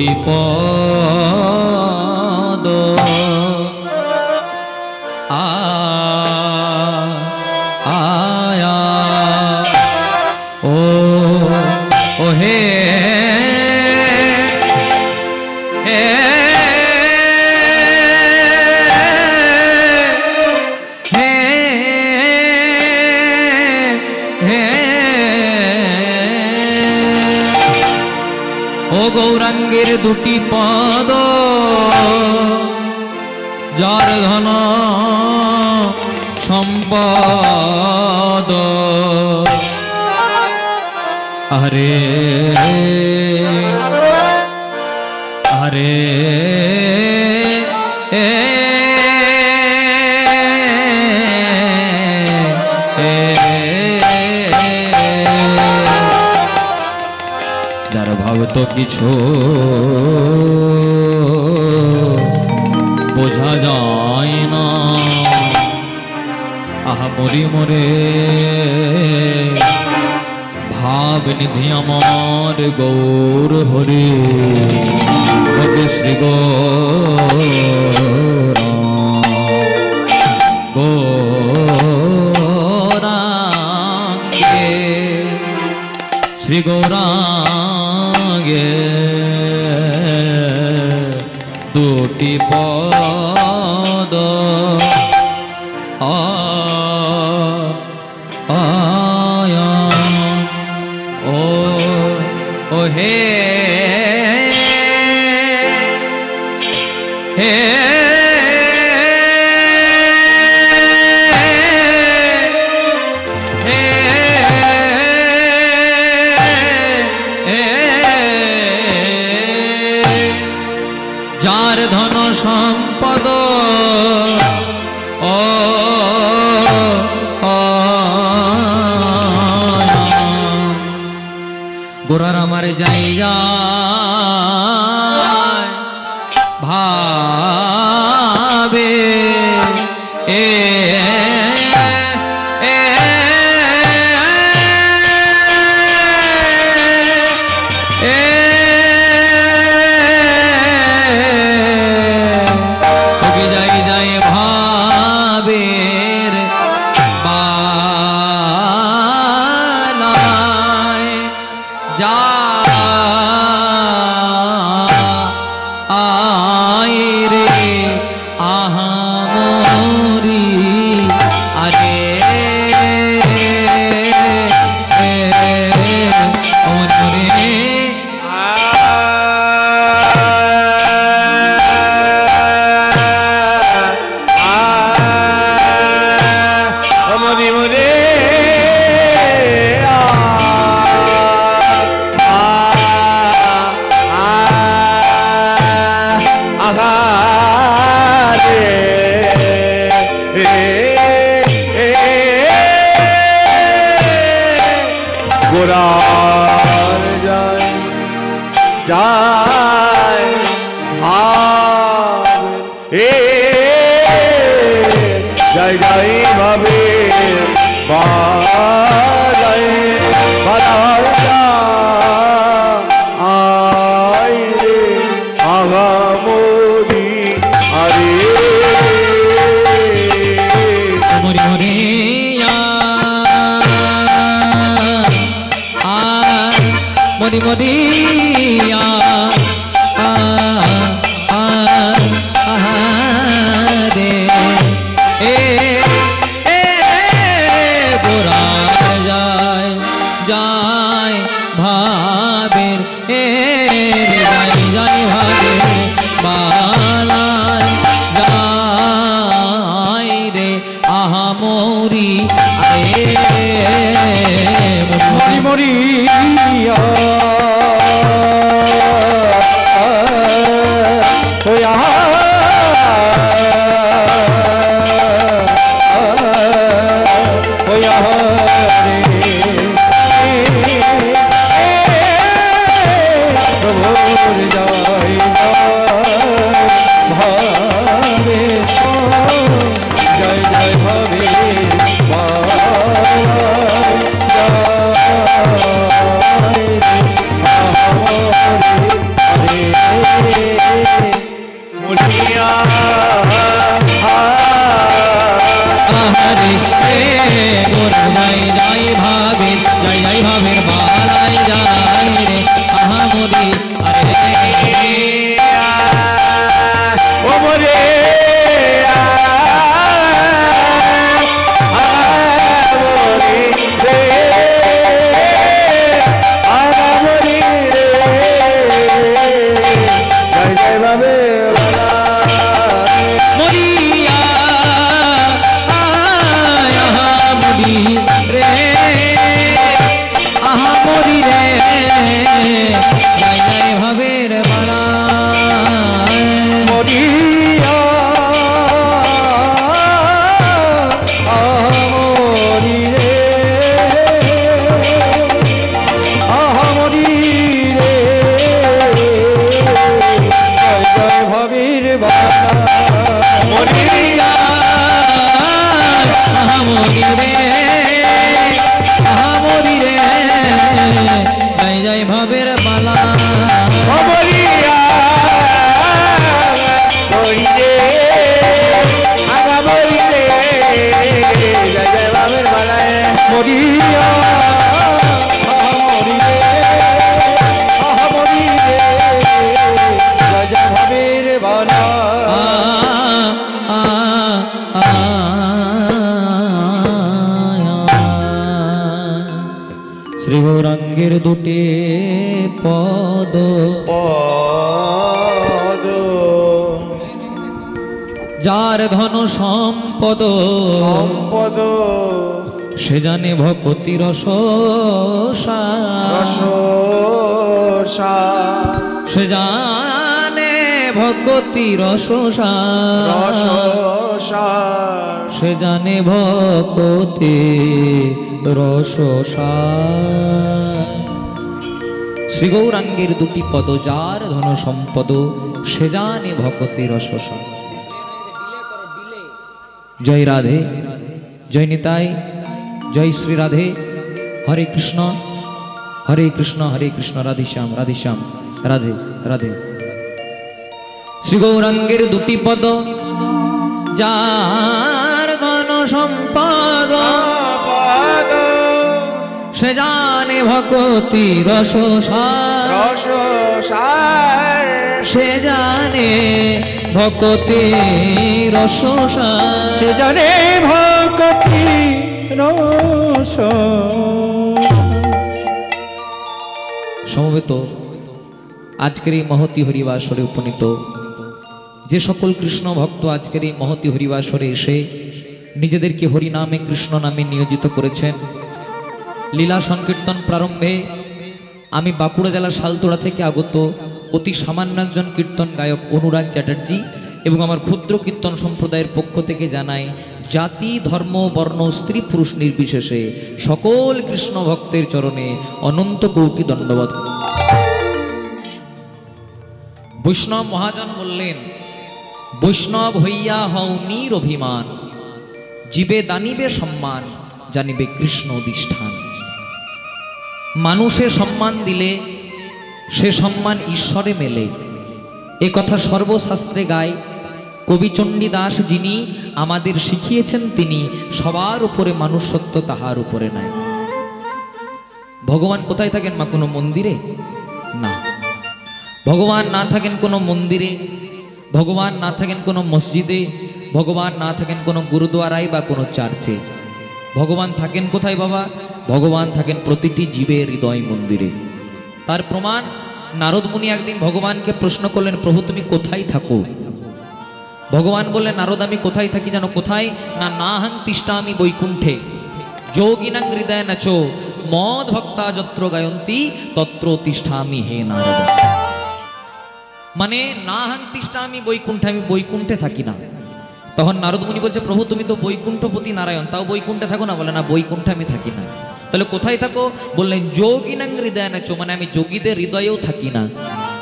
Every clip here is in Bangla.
দুটি পদ আয়া ও ও হে গৌরাঙ্গের দুটি পদ যার ধন সম্পদ আরে আরে যার ভাব তো কিছু বোঝা যায় না আহা মরি মরে ভাব নিধি আমার গৌর হরে ভগে শ্রী গৌরাঙ্গে শ্রী গৌরাঙ্গে দুটি পদ আয়া ও ও হে হে যার ধন সম্পদ ও গোরার আমার যাইয়া ভাবে এ গোরার যায় যায় ভাব এ যায় যায় ভাবে বাজায় বাজার আই রে আগামরি আরে মরি মরি মরি মরিয়া রে গোরার যায় যায় ভাবের যায় যায় ভাবের বালায় যায় রে আহা মরি মরি মরিয়া শ্রী গৌরাঙ্গের দুটি পদ পদ যার ধন সম্পদ সম্পদ সে জানে ভক্তি রস রস সে জানে ভক্তি রস রস সে জানে ভক্তি রস শ্রী গৌরাঙ্গের দুটি পদ যার ধন সম্পদ সে জানে ভক্তি রস জয় রাধে, জয় নিতাই, জয় শ্রী রাধে। হরে কৃষ্ণ হরে কৃষ্ণ হরে কৃষ্ণ, রাধেশ্যাম রাধেশ্যাম, রাধে রাধে। শ্রী গৌরাঙ্গের দুটি পদ যার ধন সম্পদ সে জানে ভক্তি রস রস সে জানে ভক্তি রস সে জানে ভক্তি রস। সমবেত আজকের এই মহতি হরিবাসরে উপনীত যে সকল কৃষ্ণ ভক্ত আজকের এই মহতি হরিবাসরে এসে নিজেদেরকে হরিনামে কৃষ্ণ নামে নিয়োজিত করেছেন, লীলা সংকীর্তন প্রারম্ভে আমি বাঁকুড়া জেলার শালতোড়া থেকে আগত অতি সামান্য একজন কীর্তন গায়ক অনুরাগ চ্যাটার্জি এবং আমার ক্ষুদ্র কীর্তন সম্প্রদায়ের পক্ষ থেকে জানাই জাতি ধর্ম বর্ণ স্ত্রী পুরুষ নির্বিশেষে সকল কৃষ্ণ ভক্তের চরণে অনন্ত কোটি দণ্ডবত। বৈষ্ণব মহাজন বললেন, বৈষ্ণব হইয়া হও নিরভিমান, জীবে দানিবে সম্মান, জানিবে কৃষ্ণ অধিষ্ঠান। মানুষে সম্মান দিলে সে সম্মান ঈশ্বরে মেলে, এ কথা সর্বশাস্ত্রে গায়। কবি চণ্ডীদাস যিনি আমাদের শিখিয়েছেন তিনি সবার উপরে মানুষত্ব তাহার উপরে নাই। ভগবান কোথায় থাকেন মা? কোনো মন্দিরে না, ভগবান না থাকেন কোনো মন্দিরে, ভগবান না থাকেন কোনো মসজিদে, ভগবান না থাকেন কোনো গুরুদ্বারায় বা কোনো চার্চে। ভগবান থাকেন কোথায় বাবা? ভগবান থাকেন প্রতিটি জীবের হৃদয় মন্দিরে। তার প্রমাণ নারদ মুনি একদিন ভগবানকে প্রশ্ন করলেন, প্রভু তুমি কোথায় থাকো? ভগবান বললেন, নারদ আমি কোথায় থাকি জানো? কোথায় না, নাহং তিষ্ঠামি বৈকুণ্ঠে যোগিনাং হৃদয় নাচো মদ ভক্তা যত্র গায়ন্তী তত্র তিষ্ঠামি হে নারদ। মানে নাহং তিষ্ঠামি বৈকুণ্ঠে, আমি বৈকুণ্ঠে থাকি না। তখন নারদ মুনি বলছে, প্রভু তুমি তো বৈকুণ্ঠপতি নারায়ণ, তাও বৈকুণ্ঠে থাকো না? বলে না, বৈকুণ্ঠে আমি থাকি না। তাহলে কোথায় থাকো? বললেন যোগিনাং হৃদয় নাচো, মানে আমি যোগীদের হৃদয়েও থাকি না।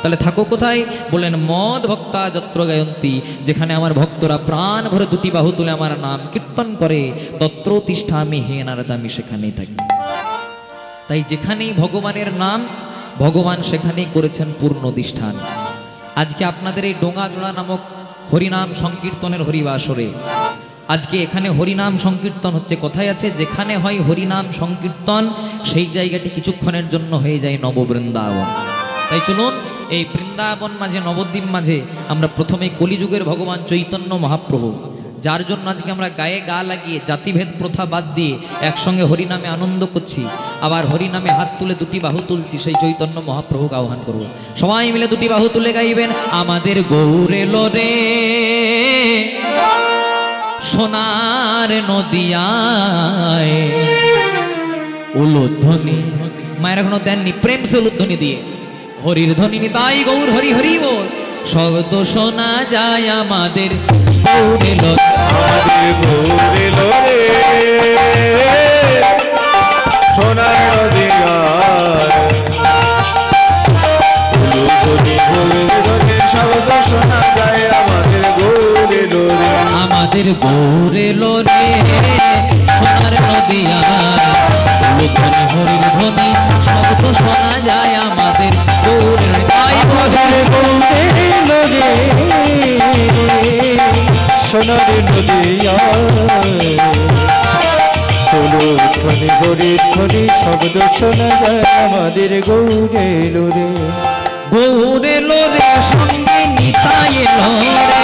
তাহলে থাকো কোথায়? বললেন মদ ভক্তা যত্র গায়ন্তী, যেখানে আমার ভক্তরা প্রাণ ভরে দুটি বাহু তুলে আমার নাম কীর্তন করে, তত্র তিষ্ঠামি হে নারদ, আমি সেখানেই থাকি। তাই যেখানেই ভগবানের নাম, ভগবান সেখানেই করেছেন পূর্ণ অধিষ্ঠান। আজকে আপনাদের এই ডোঙাজোড়া নামক হরিনাম সংকীর্তনের হরিবাসরে আজকে এখানে হরিনাম সংকীর্তন হচ্ছে। কোথায় আছে? যেখানে হয় হরিনাম সংকীর্তন সেই জায়গাটি কিছুক্ষণের জন্য হয়ে যায় নববৃন্দাবন। তাই চলুন এই বৃন্দাবন মাঝে নবদ্বীপ মাঝে আমরা প্রথমে কলিযুগের ভগবান চৈতন্য মহাপ্রভু, যার জন্য আজকে আমরা গায়ে গা লাগিয়ে জাতিভেদ প্রথা বাদ দিয়ে একসঙ্গে হরিনামে আনন্দ করছি, আবার হরিনামে হাত তুলে দুটি বাহু তুলছি, সেই চৈতন্য মহাপ্রভুকে আহ্বান করব। সবাই মিলে দুটি বাহু তুলে গাইবেন, আমাদের গৌর এলো রে সোনার নদিয়ায়। উলুধ্বনি মায়ের এখনো দেননি, প্রেম সে উলুধ্বনি দিয়ে হরির ধ্বনি নিতাই গৌর হরি হরি বল। শব্দ শোনা যায় আমাদের গৌর এলো, আমাদের গৌর এলো রে সোনার নদিয়ায়। উলুধ্বনি উলুধ্বনি শব্দ শোনা যায় আমাদের গৌর এলো রে। আমাদের গৌর এলো রে সোনার নদিয়ায়। উলুধ্বনি হরির ধ্বনি শব্দ শোনা যায় আমাদের গৌর নিতাই গৌর হরি বল। সোনার নদিয়ায় ধ্বনি গরিব ধ্বনি শব্দ শোনা যায় আমাদের গৌরে এলো রে। গৌর এলো রে সঙ্গে নিতাই এলো রে,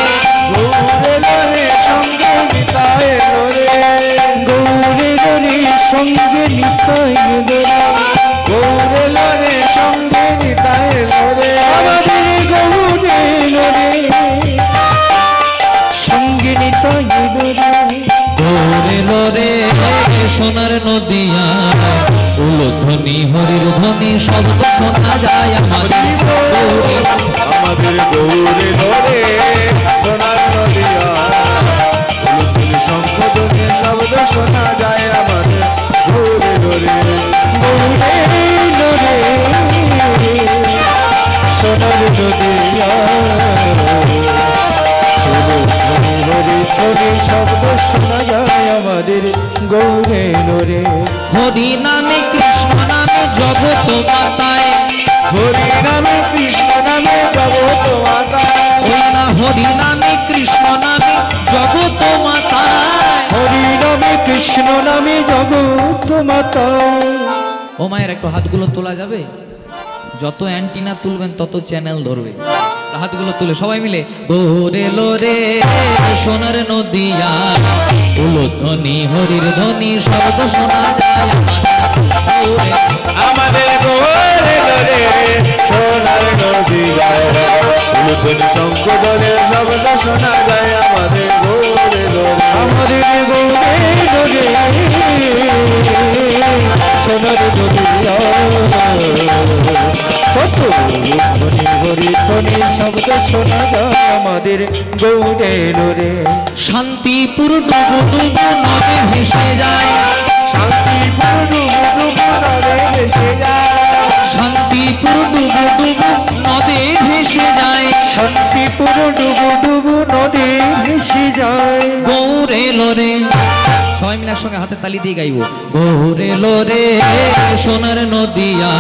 গৌর এলো রে সঙ্গে নিতাই এলো রে। গৌরে এলো রে সঙ্গে নিতাই এলো রে। গৌরে লরে সঙ্গে নিতাই লরে আমাদের গৌরে লরে সঙ্গে নিতাই লরে গৌরে লরে সোনার নদিয়া উলধ্বনি হরির ধ্বনি শব্দ শোনা যায় আমাদের গৌরে। আমাদের গৌরে লরে সোনার নদিয়া উলুধ্বনি শঙ্খধ্বনি শব্দ শোনা যায় আমাদের গৌরে লরে গৌরে লরে সোনার নদিয়া হরি হরি শব্দ শোনা যায় আমাদের গৌরে লরে হরি নামে কৃষ্ণ নামে জগৎ মাতায় হরি নামে কৃষ্ণ নামে জগৎ মাতা ওই না হরি নামে কৃষ্ণ নামে জগৎ মাতায়। হরি নামে কৃষ্ণ নামে জগৎ মাতা ও মায়ের একটু হাতগুলো তোলা যাবে? যত অ্যান্টিনা তুলবেন তত চ্যানেল ধরবে। হাতগুলো তুলে সবাই মিলে গৌরে লোরে সোনার নদিয়া উলধ্বনি হরির ধ্বনি শব্দ শোনা যায় আমাদের গৌরে লরে সোনার নদিয়া উলুধ্বনি শঙ্খধ্বনি শব্দ শোনা যায় আমাদের গৌরে লরে আমাদের গৌরে লরে সোনার নদিয়া কত ধ্বনি হরি ধ্বনি শব্দ শোনা যায় আমাদের গৌরে লরে শান্তিপুর ডুবু ডুবু নদে ভেসে যায় শান্তিপুর ডুবু ডুবু নদে ভেসে যায় শান্তিপুর ডুবু ডুবু নদে ভেসে যায় শান্তিপুর ডুবু ডুবু নদী ভেসে যায় গৌরে লোরে সবাই মিলে একসঙ্গে হাতে তালি দিয়ে গাইব গৌরে লোরে সোনার নদিয়া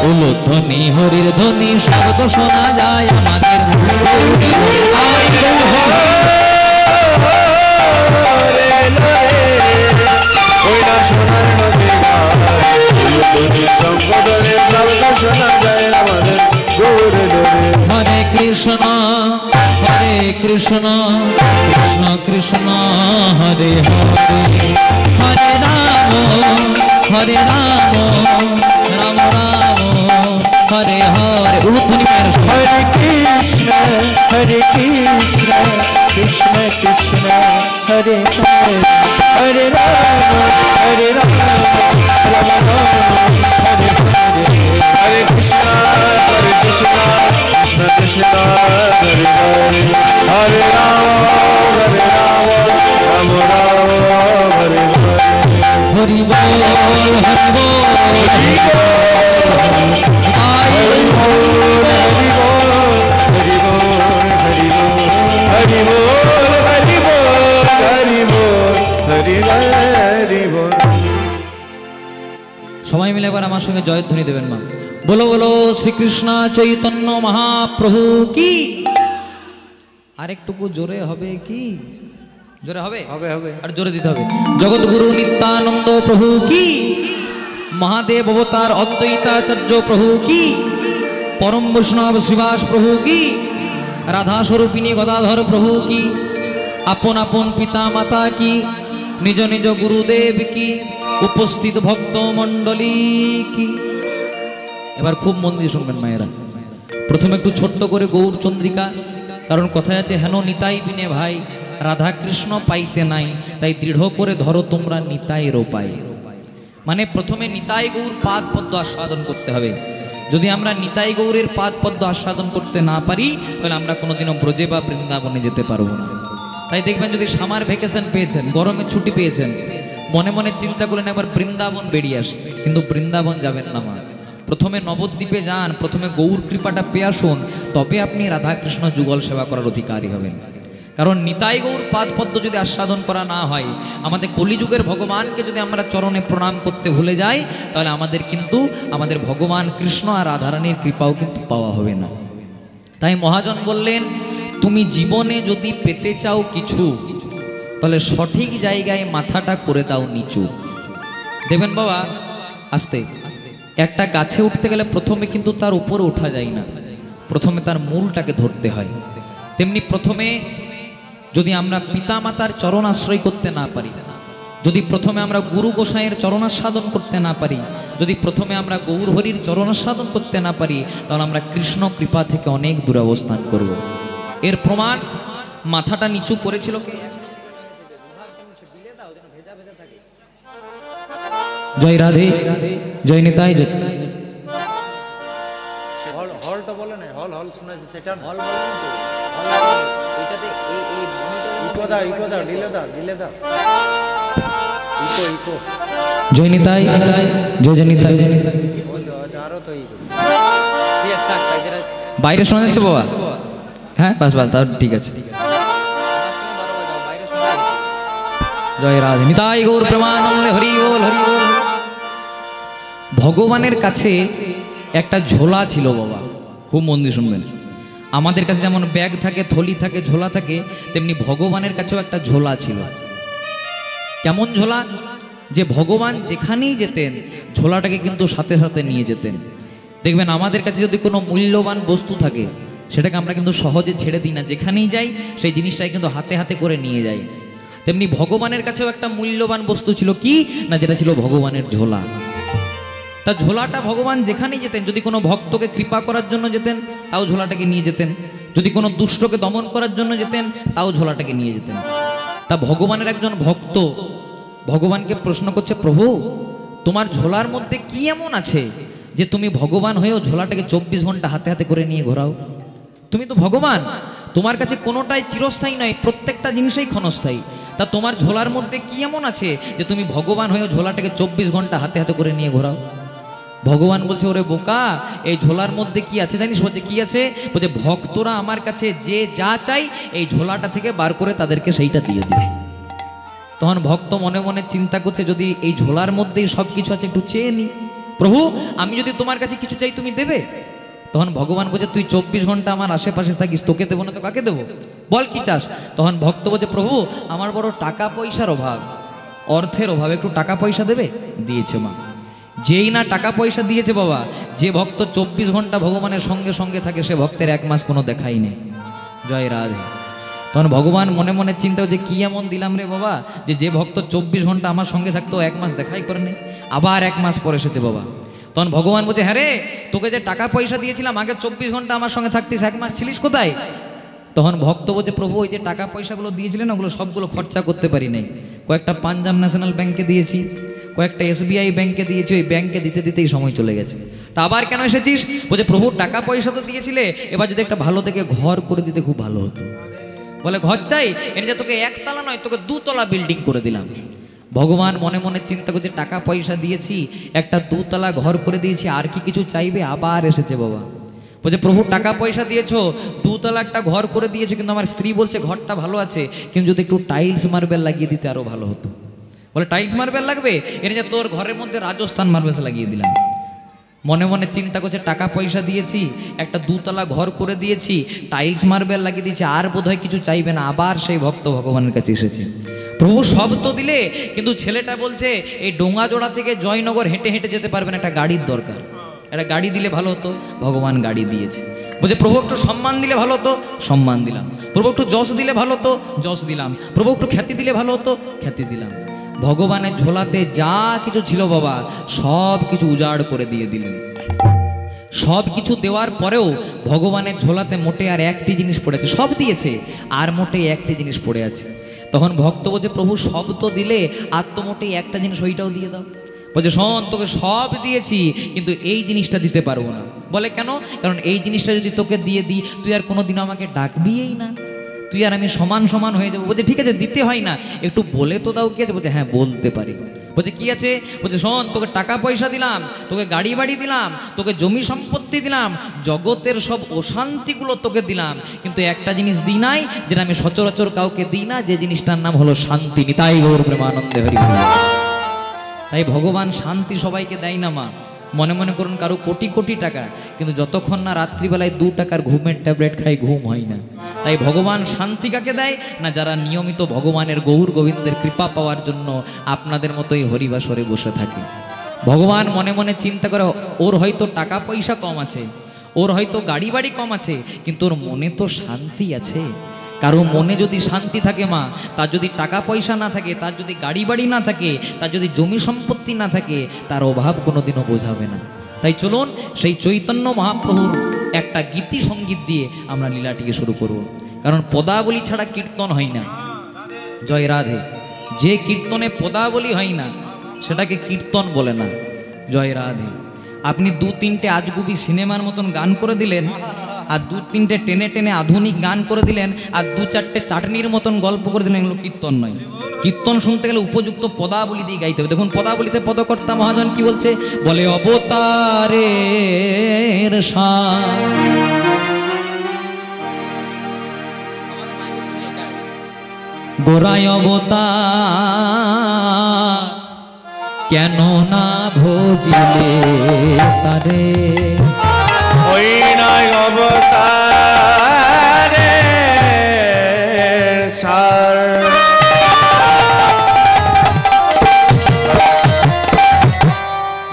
উলধ্বনি হরির ধ্বনি শব্দ শোনা যায় আমাদের গৌরে লোরে। আয় গৌরে ওই না সোনার নদিয়া উলুধ্বনি শঙ্খধ্বনি শব্দ শোনা যায় আমাদের গৌরে লরে হরে কৃষ্ণ কৃষ্ণ কৃষ্ণ হরে হরে হরে রাম রাম রাম হরে হরে উলুধ্বনি পায়ের সবাই। হরে কৃষ্ণ কৃষ্ণ কৃষ্ণ হরে হরে হরে রাম রাম রাম হরে হরে হরে কৃষ্ণ কৃষ্ণ কৃষ্ণ হরে হরে হরে রাম রাম রাম হরে হরে হরি বল হরি বল হরি বল হরি বল হরি বল হরি বল হরি বল হরি বল হরি বল হরি বল হরি বল। সবাই মিলে এবার আমার সঙ্গে জয়ধ্বনি দেবেন মা। বলো বলো শ্রীকৃষ্ণ চৈতন্য মহাপ্রভু কি। আরেকটুকু জোরে হবে কি? জোরে হবে? হবে হবে আর জোরে দিতে হবে। জগৎগুরু নিত্যানন্দ প্রভু কি। মহাদেব অবতার অদ্বৈতাচার্য প্রভু কি। পরম বৈষ্ণব শ্রীবাস প্রভু কি। রাধা স্বরূপিণী গদাধর প্রভু কি। আপন আপন পিতা মাতা কি। নিজ নিজ গুরুদেব কি। উপস্থিত ভক্ত মণ্ডলী কি। এবার খুব মন দিয়ে শুনবেন মায়েরা। প্রথমে একটু ছোট্ট করে গৌর চন্দ্রিকা, কারণ কথায় আছে হেন নিতাই বিনে ভাই রাধা কৃষ্ণ পাইতে নাই, তাই দৃঢ় করে ধরো তোমরা নিতাই রোপাই। মানে প্রথমে নিতাই গৌর পাদ পদ্ম আস্বাদন করতে হবে। যদি আমরা নিতাই গৌরের পাদ পদ্ম আস্বাদন করতে না পারি তাহলে আমরা কোনোদিনও ব্রজে বা বৃন্দাবনে যেতে পারবো না। তাই দেখবেন যদি সামার ভ্যাকেশন পেয়েছেন, গরমে ছুটি পেয়েছেন, মনে মনে চিন্তা করলেন একবার বৃন্দাবন বেরিয়ে আসে, কিন্তু বৃন্দাবন যাবেন না মা। প্রথমে নবদ্বীপে যান, প্রথমে গৌর কৃপাটা পেয়ে আসুন, তবে আপনি রাধাকৃষ্ণ যুগল সেবা করার অধিকারী হবেন। কারণ নিতাই গৌর পাদ পদ্ম যদি আস্বাদন করা না হয়, আমাদের কলিযুগের ভগবানকে যদি আমরা চরণে প্রণাম করতে ভুলে যাই, তাহলে আমাদের ভগবান কৃষ্ণ আর রাধারানীর কৃপাও কিন্তু পাওয়া হবে না। তাই মহাজন বললেন, তুমি জীবনে যদি পেতে চাও কিছু, তাহলে সঠিক জায়গায় মাথাটা করে দাও নিচু। দেখবেন বাবা, আস্তে একটা গাছে উঠতে গেলে প্রথমে কিন্তু তার উপরে ওঠা যায় না, প্রথমে তার মূলটাকে ধরতে হয়। তেমনি প্রথমে যদি আমরা পিতামাতার চরণ আশ্রয় করতে না পারি, যদি প্রথমে আমরা গুরু গোসাইয়ের চরণাস্বাদন করতে না পারি, যদি প্রথমে আমরা গৌর হরির চরণাস্বাদন করতে না পারি, তাহলে আমরা কৃষ্ণ কৃপা থেকে অনেক দূরে অবস্থান করব। এর প্রমাণ মাথাটা নিচু করেছিল কে? জয় রাধে, জয় নিতাই, জয়। হলটা বলে না, হল হল শোনাচ্ছে, সেটা হল ইকো দাও, দিলে দাও ইকো জয় নিতাই, জয় জয় নিতাই, জয় নিতাই। আরো তো ইকো বাইরে শোনা যাচ্ছে বাবা? হ্যাঁ বাস বাস, তাহলে ঠিক আছে। জয় রাধে, নিতাই গৌর প্রেমানন্দে, হরি বল, হরি বল। ভগবানের কাছে একটা ঝোলা ছিল বাবা, খুব মন দিয়ে শুনবেন। আমাদের কাছে যেমন ব্যাগ থাকে, থলি থাকে, ঝোলা থাকে, তেমনি ভগবানের কাছেও একটা ঝোলা ছিল। কেমন ঝোলা? যে ভগবান যেখানেই যেতেন ঝোলাটাকে কিন্তু সাথে সাথে নিয়ে যেতেন। দেখবেন আমাদের কাছে যদি কোনো মূল্যবান বস্তু থাকে সেটাকে আমরা কিন্তু সহজে ছেড়ে দিই না, যেখানেই যাই সেই জিনিসটাই কিন্তু হাতে হাতে করে নিয়ে যাই। তেমনি ভগবানের কাছেও একটা মূল্যবান বস্তু ছিল, কি না, যেটা ছিল ভগবানের ঝোলা। তা ঝোলাটা ভগবান যেখানেই যেতেন, যদি কোনো ভক্তকে কৃপা করার জন্য যেতেন তাও ঝোলাটাকে নিয়ে যেতেন, যদি কোনো দুষ্টকে দমন করার জন্য যেতেন তাও ঝোলাটাকে নিয়ে যেতেন। তা ভগবানের একজন ভক্ত ভগবানকে প্রশ্ন করছে, প্রভু তোমার ঝোলার মধ্যে কি এমন আছে যে তুমি ভগবান হয়েও ঝোলাটাকে 24 ঘন্টা হাতে হাতে করে নিয়ে ঘোরাও? তুমি তো ভগবান, তোমার কাছে কোনোটাই চিরস্থায়ী নয়, প্রত্যেকটা জিনিসই ক্ষণস্থায়ী। তা তোমার ঝোলার মধ্যে কি এমন আছে যে তুমি ভগবান হয়েও ঝোলাটাকে 24 ঘন্টা হাতে হাতে করে নিয়ে ঘোরাও? ভগবান বলছে, ওরে বোকা, এই ঝোলার মধ্যে কি আছে জানিস? বলছে কি আছে? বলছে ভক্তরা আমার কাছে যে যা চাই এই ঝোলাটা থেকে বার করে তাদেরকে সেইটা দিয়ে দিই। তখন ভক্ত মনে মনে চিন্তা করছে, যদি এই ঝোলার মধ্যেই সব কিছু আছে, একটু চেয়ে নি, প্রভু আমি যদি তোমার কাছে কিছু চাই তুমি দেবে? তখন ভগবান বলছে, তুই 24 ঘন্টা আমার আশেপাশে থাকিস, তোকে দেবো না তো কাকে দেবো? বল কি চাস? তখন ভক্ত বলছে, প্রভু আমার বড় টাকা পয়সার অভাব, অর্থের অভাব, একটু টাকা পয়সা দেবে? দিয়েছে মা। যেই না টাকা পয়সা দিয়েছে বাবা, যে ভক্ত 24 ঘন্টা ভগবানের সঙ্গে সঙ্গে থাকে সে ভক্তের 1 মাস কোনো দেখাই নেই। জয় রাধে। তখন ভগবান মনে মনে চিন্তা হচ্ছে, কি এমন দিলাম রে বাবা যে ভক্ত 24 ঘন্টা আমার সঙ্গে থাকতো 1 মাস দেখাই করে নেই, আবার 1 মাস পর এসেছে বাবা। তখন ভগবান বলছে, হ্যাঁ রে, তোকে যে টাকা পয়সা দিয়েছিলাম আগে 24 ঘন্টা আমার সঙ্গে থাকতিস, 1 মাস ছিলিস কোথায়? তখন ভক্ত বলছে, প্রভু ওই যে টাকা পয়সাগুলো দিয়েছিলেন ওগুলো সবগুলো খরচা করতে পারি নাই, কয়েকটা পাঞ্জাব ন্যাশনাল ব্যাংকে দিয়েছি, কয়েকটা SBI ব্যাংকে দিয়েছি, ওই ব্যাংকে দিতে দিতেই সময় চলে গেছে। তা আবার কেন এসেছিস? বলছে প্রভু টাকা পয়সা তো দিয়েছিলে, এবার যদি একটা ভালো থেকে ঘর করে দিতে খুব ভালো হতো। বলে ঘর চাই? এনে যে তোকে 1 তলা নয়, তোকে 2 তলা বিল্ডিং করে দিলাম। ভগবান মনে মনে চিন্তা করছে, টাকা পয়সা দিয়েছি, একটা 2 তলা ঘর করে দিয়েছি, আর কি কিছু চাইবে? আবার এসেছে বাবা। বলছে প্রভু টাকা পয়সা দিয়েছো, 2 তলা একটা ঘর করে দিয়েছো, কিন্তু আমার স্ত্রী বলছে ঘরটা ভালো আছে, কিন্তু যদি একটু টাইলস মার্বেল লাগিয়ে দিতে আরো ভালো হতো। বলে টাইলস মার্বেল লাগবে? এনে যে তোর ঘরের মধ্যে রাজস্থান মার্বেলস লাগিয়ে দিলাম। মনে মনে চিন্তা করছে, টাকা পয়সা দিয়েছি, একটা 2 তলা ঘর করে দিয়েছি, টাইলস মার্বেল লাগিয়ে দিয়েছি, আর বোধহয় কিছু চাইবে না। আবার সেই ভক্ত ভগবানের কাছে এসেছে, প্রভু সব তো দিলে, কিন্তু ছেলেটা বলছে এই ডোঙ্গাজোড়া থেকে জয়নগর হেঁটে হেঁটে যেতে পারবেন, একটা গাড়ির দরকার, একটা গাড়ি দিলে ভালো হতো। ভগবান গাড়ি দিয়েছে। বলছে প্রভু একটু সম্মান দিলে ভালো হতো, সম্মান দিলাম। প্রভু একটু যশ দিলে ভালো হতো, যশ দিলাম। প্রভু একটু খ্যাতি দিলে ভালো হতো, খ্যাতি দিলাম। ভগবানের ঝোলাতে যা কিছু ছিল বাবা সব কিছু উজাড় করে দিয়ে দিলেন। সব কিছু দেওয়ার পরেও ভগবানের ঝোলাতে মোটে আর একটি জিনিস পড়ে আছে, সব দিয়েছে আর মোটে একটি জিনিস পড়ে আছে। তখন ভক্ত বলছে প্রভু সব তো দিলে, আর তো মোটে একটা জিনিস ওইটাও দিয়ে দাও। বলছে শোন, তোকে সব দিয়েছি কিন্তু এই জিনিসটা দিতে পারবো না। বলে কেন? কারণ এই জিনিসটা যদি তোকে দিয়ে দিই তুই আর কোনোদিনও আমাকে ডাকবিই না, তুই আর আমি সমান সমান হয়ে যাবো। বলছে ঠিক আছে দিতে হয় না, একটু বলে তো দাও কি আছে? বলছে হ্যাঁ বলতে পারি। বলছে কি আছে? বলছে শোন, তোকে টাকা পয়সা দিলাম, তোকে গাড়ি বাড়ি দিলাম, তোকে জমি সম্পত্তি দিলাম, জগতের সব অশান্তিগুলো তোকে দিলাম, কিন্তু একটা জিনিস দিই নাই যেটা আমি সচরাচর কাউকে দিই না, যে জিনিসটার নাম হলো শান্তি। নিতাই গৌর প্রেমানন্দে হরি। তাই ভগবান শান্তি সবাইকে দেয় না মা। মনে মনে করুন কারো কোটি কোটি টাকা, কিন্তু যতক্ষণ না রাত্রিবেলায় 2 টাকার ঘুমের ট্যাবলেট খাই ঘুম হয় না। তাই ভগবান শান্তি কাকে দেয় না? যারা নিয়মিত ভগবানের গৌর গোবিন্দের কৃপা পাওয়ার জন্য আপনাদের মতোই হরিবাসরে বসে থাকে। ভগবান মনে মনে চিন্তা করে, ওর হয়তো টাকা পয়সা কম আছে, ওর হয়তো গাড়ি বাড়ি কম আছে, কিন্তু ওর মনে তো শান্তি আছে। কারো মনে যদি শান্তি থাকে মা, তার যদি টাকা পয়সা না থাকে, তার যদি গাড়ি বাড়ি না থাকে, তার যদি জমি সম্পত্তি না থাকে, তার অভাব কোনোদিনও বোঝাবে না। তাই চলুন সেই চৈতন্য মহাপ্রভুর একটা গীতি সঙ্গীত দিয়ে আমরা লীলাটিকে শুরু করব। কারণ পদাবলী ছাড়া কীর্তন হয় না। জয় রাধে। যে কীর্তনে পদাবলী হয় না সেটাকে কীর্তন বলে না। জয় রাধে। আপনি দু তিনটে আজগুবি সিনেমার মতন গান করে দিলেন, আর দু তিনটে টেনে টেনে আধুনিক গান করে দিলেন, আর দু চারটে চাটনির মতন গল্প করে দিলেন, এগুলো কীর্তন নয়। কীর্তন শুনতে গেলে উপযুক্ত পদাবলী দিয়ে গাইতে হবে। দেখুন পদাবলীতে পদকর্তা মহাজন কি বলছে, বলে অবতারের শান। গোরায় অবতার কেন না ভজিলে তারে, ওই নাই অবতারে সার।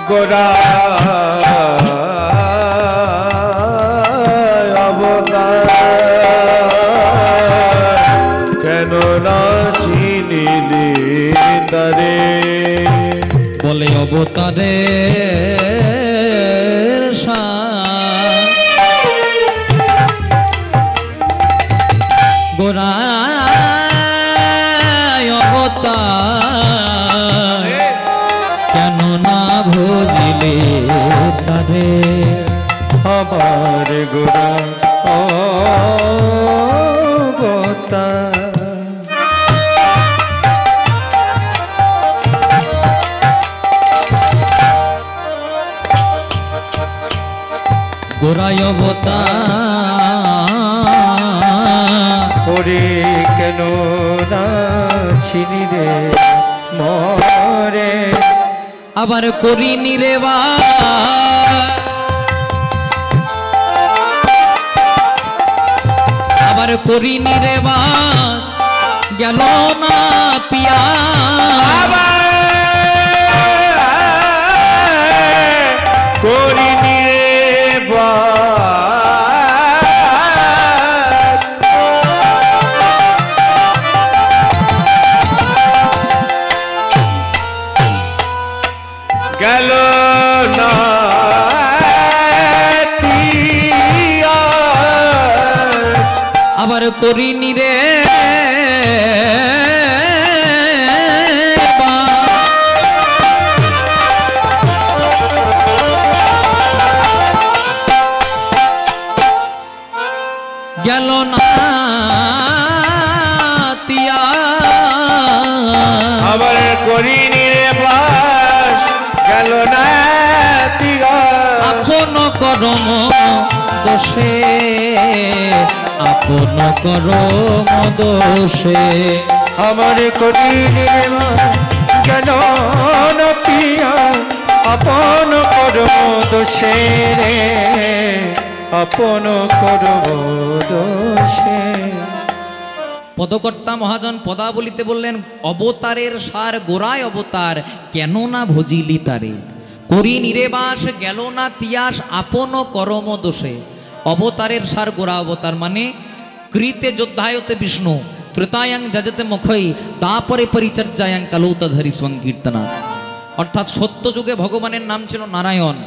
গোরা অবতার কেন না চিনিলি তারে, বলে অবতারের শান গোরায় অবতার কেন না ভজিলে তারে, আমার গোরা অবতার। গোরায় অবতার ওরে কেন না চিনি রে মরে, আবার করিনি রে বা, আবার করিনি রে বা, গেল না পিয়া, করিনি রে গেল না আবার করিনি রে বা, গেল না তিয়া, আবার করিনি রে বাস গেল না তিয়া, আপন করম দোষে, আপন করম দোষে, আমার করিনি কেন না পিয়া, আপন করব দোষে রে, আপন করব দোষে। পদকর্তা মহাজন পদাবলিতে বললেন, অবতারের সার গোরায় অবতার কেন না ভজিলি তারে, করি নিরেবাস গেল না তিয়াস আপন করম দোষে। অবতারের সার গোরা অবতার মানে কৃতে যোদ্ধায়তে বিষ্ণু, ত্রেতায়াং যজতে মুখই, তাপরে পরিচর্যায়াং কালৌতধরি সংকীর্তনা। অর্থাৎ সত্য যুগে ভগবানের নাম ছিল নারায়ণ,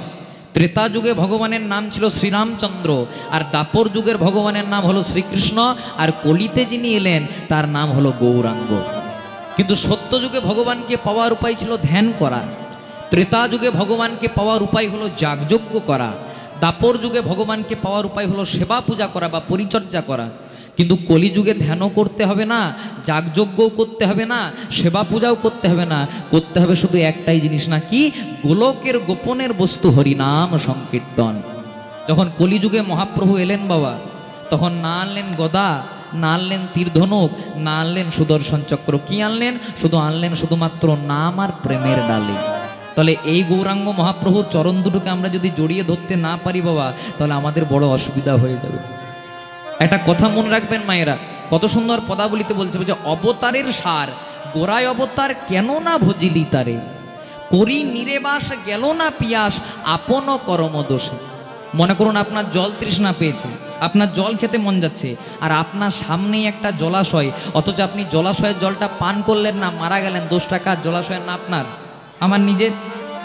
ত্রেতা যুগে ভগবানের নাম ছিল শ্রীরামচন্দ্র, আর দাপর যুগের ভগবানের নাম হলো শ্রীকৃষ্ণ, আর কলিতে যিনি এলেন তার নাম হলো গৌরাঙ্গ। কিন্তু সত্য যুগে ভগবানকে পাওয়ার উপায় ছিল ধ্যান করা, ত্রেতা যুগে ভগবানকে পাওয়ার উপায় হলো যাগযজ্ঞ করা, দাপর যুগে ভগবানকে পাওয়ার উপায় হলো সেবা পূজা করা বা পরিচর্যা করা। কিন্তু কলিযুগে ধ্যানও করতে হবে না, যাগযজ্ঞও করতে হবে না, সেবা পূজাও করতে হবে না, করতে হবে শুধু একটাই জিনিস, না কি, গোলকের গোপনের বস্তু হরিনাম সংকীর্তন। যখন কলিযুগে মহাপ্রভু এলেন বাবা, তখন না আনলেন গদা, না আনলেন তীরধনুক, না আনলেন সুদর্শন চক্র, কি আনলেন, শুধু আনলেন শুধুমাত্র নাম আর প্রেমের ডালে। তাহলে এই গৌরাঙ্গ মহাপ্রভুর চরণ দুটোকে আমরা যদি জড়িয়ে ধরতে না পারি বাবা, তাহলে আমাদের বড় অসুবিধা হয়ে যাবে। একটা কথা মনে রাখবেন মায়েরা, কত সুন্দর পদাবলিতে বলছে যে অবতারের সার গোরায় অবতার কেন না ভজিলি তারে, করি নিরেবাস গেল না পিয়াস আপন করম দোষে। মনে করুন আপনার জল তৃষ্ণা পেয়েছে, আপনার জল খেতে মন যাচ্ছে, আর আপনার সামনেই একটা জলাশয়, অথচ আপনি জলাশয়ের জলটা পান করলেন না, মারা গেলেন। দোষটা কার? জলাশয়ের না আপনার? আমার নিজের।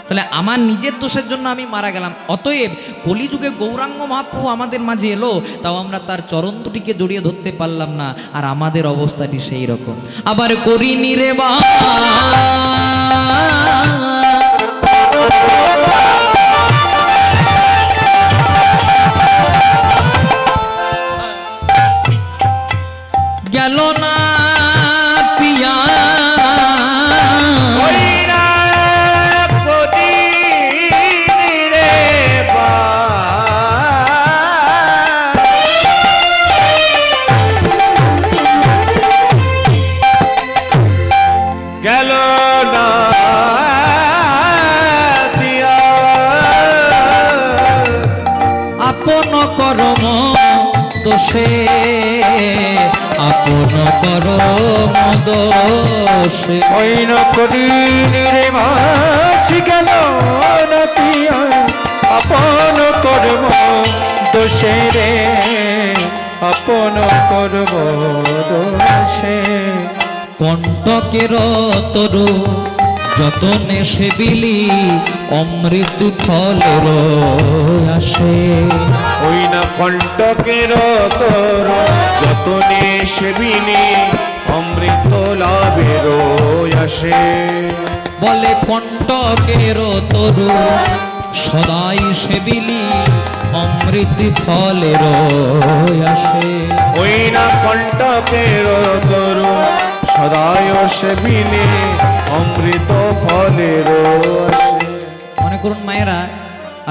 তাহলে আমার নিজের দোষের জন্য আমি মারা গেলাম। অতএব কলিযুগে গৌরাঙ্গ মহাপ্রভু আমাদের মাঝে এলো, তাও আমরা তার চরণ দুটিকে জড়িয়ে ধরতে পারলাম না, আর আমাদের অবস্থাটি সেই রকম। আবার করিনি রে বা গেল না পিয়া গেল না আপন করম দোষে, আপন করম দোষে হইন করি রে মাসি গেল না পিয়া আপন কর্ম দোষে রে, আপন কর্ম দোষে। কণ্টকের তরু যতনে সেবিলি অমৃত ফলের আসে। ওই না কণ্টকের তোর যতনে সেবিনি অমৃত লাভের আসে। বলে কণ্টকের তরু সদাই সেবিলি অমৃত ফলের আসে। ওই না কণ্টকের তোর সদায় সেবিনি অমৃত ফলের আসে। মনে করুন মায়েরা,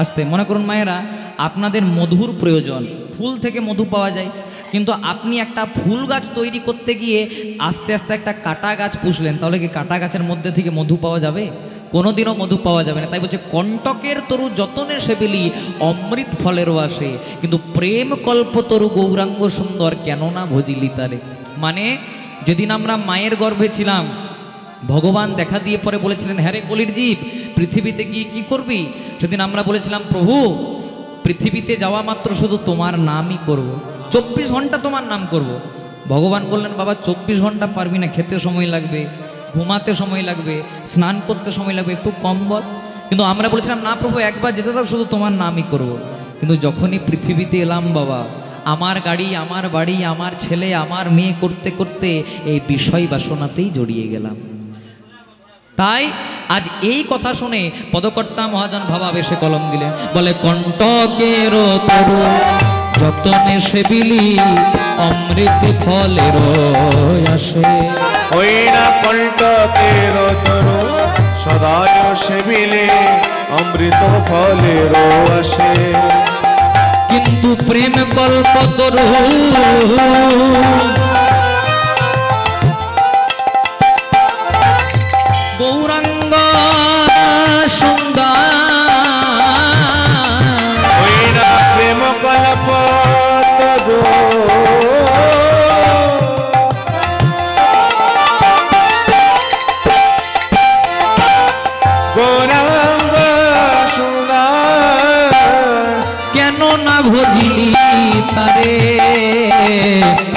আসতে মনে করুন মায়েরা, আপনাদের মধুর প্রয়োজন, ফুল থেকে মধু পাওয়া যায়, কিন্তু আপনি একটা ফুল গাছ তৈরি করতে গিয়ে আস্তে আস্তে একটা কাটা গাছ পুষলেন, তাহলে কি কাটা গাছের মধ্যে থেকে মধু পাওয়া যাবে? কোনোদিনও মধু পাওয়া যাবে না। তাই বলছে কণ্টকের তরু যতনে সেবিলি অমৃত ফলেরও আসে, কিন্তু প্রেম কল্প তরু গৌরাঙ্গ সুন্দর কেন না ভজিলি তারে। মানে যেদিন আমরা মায়ের গর্ভে ছিলাম, ভগবান দেখা দিয়ে পরে বলেছিলেন, হ্যাঁ রে কলির জীব, পৃথিবীতে গিয়ে কি করবি? সেদিন আমরা বলেছিলাম, প্রভু পৃথিবীতে যাওয়া মাত্র শুধু তোমার নামই করব, 24 ঘন্টা তোমার নাম করব। ভগবান বললেন, বাবা 24 ঘন্টা পারবি না, খেতে সময় লাগবে, ঘুমাতে সময় লাগবে, স্নান করতে সময় লাগবে, একটু কম বল। কিন্তু আমরা বলেছিলাম, না প্রভু একবার যেতে দাও, শুধু তোমার নামই করব। কিন্তু যখনই পৃথিবীতে এলাম বাবা, আমার গাড়ি, আমার বাড়ি, আমার ছেলে, আমার মেয়ে করতে করতে এই বিষয় বাসনাতেই জড়িয়ে গেলাম। তাই আজ এই কথা শুনে পদকর্তা মহাজন ভাবাবেশে কলম দিলেন, বলে কণ্টকের তরু যতনে সেবিলি অমৃত ফলের আসে। ওই না কণ্টকের তরু সদায় সেবিলে অমৃত ফলের আসে। কিন্তু প্রেম কল্প তরু গৌরাঙ্গ সুন্দর, ওই না প্রেম কল্প তরু গৌরাঙ্গ সুন্দর কেন না ভজিলি তারে,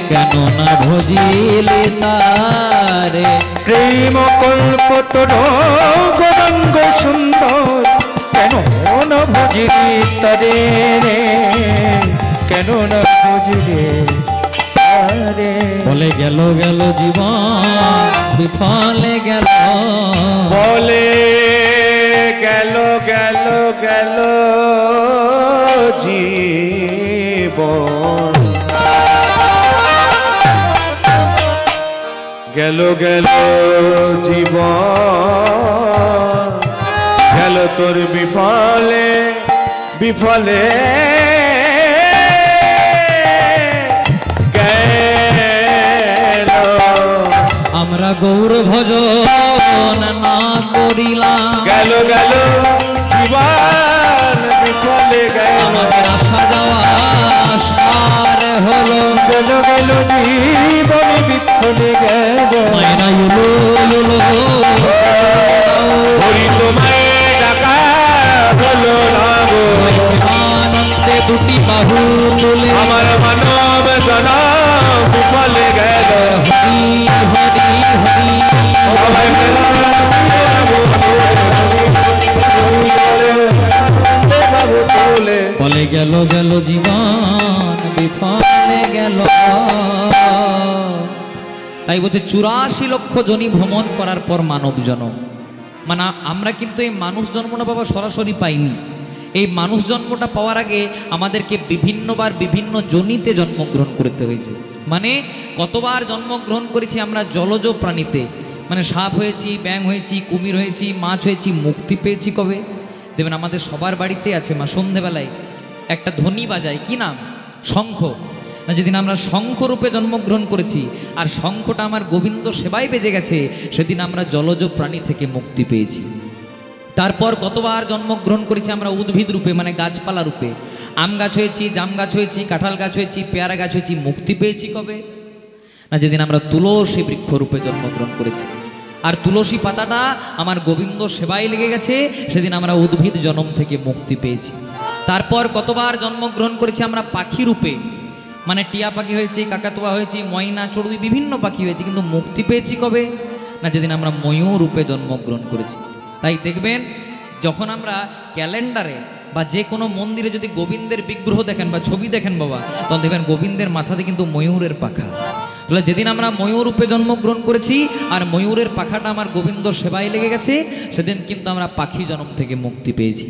কেন না ভজিলি তারে। প্রেম কল্প তোর গৌরাঙ্গ সুন্দর কেন না ভজিলি তারে রে, কেন না ভজিলি তারে। বলে গেল গেল জীবন বিফলে গেল, বলে গেল গেল গেল জীবন, গেল গেল জীবন, গেল তোর বিফলে বিফলে গেল। আমরা গৌর ভজন না করিলাম, গেল গেল জীবন বিফলে গেল। আমাদের আসা যাওয়া সার হলো, গেল গেল জীবন বিফলে গেল। মায়েরা এলো এলো, হরি তোমায় ডাকা হলো না গো, আনন্দে বলে বলে গেল গেল জীবন বিফলে গেল। তাই বলছে 84 লক্ষ জনি ভ্রমণ করার পর মানব জন্ম। মানে আমরা কিন্তু এই মানুষ জন্মটা বাবা সরাসরি পাইনি। এই মানুষ জন্মটা পাওয়ার আগে আমাদেরকে বিভিন্নবার বিভিন্ন জনিতে জন্মগ্রহণ করতে হয়েছে। মানে কতবার জন্মগ্রহণ করেছি আমরা জলজ প্রাণীতে, মানে সাপ হয়েছি, ব্যাঙ হয়েছি, কুমির হয়েছি, মাছ হয়েছি। মুক্তি পেয়েছি কবে? দেখবেন আমাদের সবার বাড়িতে আছে মা সন্ধেবেলায় একটা ধ্বনি বাজায়, কি নাম? শঙ্খ। না, যেদিন আমরা শঙ্খ রূপে জন্মগ্রহণ করেছি আর শঙ্খটা আমার গোবিন্দ সেবায় বেজে গেছে, সেদিন আমরা জলজ প্রাণী থেকে মুক্তি পেয়েছি। তারপর কতবার জন্মগ্রহণ করেছি আমরা উদ্ভিদ রূপে, মানে গাছপালা রূপে। আম গাছ হয়েছি, জাম গাছ হয়েছি, কাঁঠাল গাছ হয়েছি, পেয়ারা গাছ হয়েছি। মুক্তি পেয়েছি কবে? না, যেদিন আমরা তুলসী বৃক্ষ রূপে জন্মগ্রহণ করেছি আর তুলসী পাতাটা আমার গোবিন্দ সেবায় লেগে গেছে, সেদিন আমরা উদ্ভিদ জন্ম থেকে মুক্তি পেয়েছি। তারপর কতবার জন্মগ্রহণ করেছি আমরা পাখি রূপে, মানে টিয়া পাখি হয়েছি, কাকাতুয়া হয়েছি, ময়না, চড়ুই, বিভিন্ন পাখি হয়েছে। কিন্তু মুক্তি পেয়েছি কবে? না, যেদিন আমরা ময়ূর রূপে জন্মগ্রহণ করেছি। তাই দেখবেন যখন আমরা ক্যালেন্ডারে বা যে কোনো মন্দিরে যদি গোবিন্দের বিগ্রহ দেখেন বা ছবি দেখেন বাবা, তখন দেখবেন গোবিন্দের মাথাতে কিন্তু ময়ূরের পাখা। তাহলে যেদিন আমরা ময়ূর রূপে জন্মগ্রহণ করেছি আর ময়ূরের পাখাটা আমার গোবিন্দ সেবায় লেগে গেছে, সেদিন কিন্তু আমরা পাখি জন্ম থেকে মুক্তি পেয়েছি।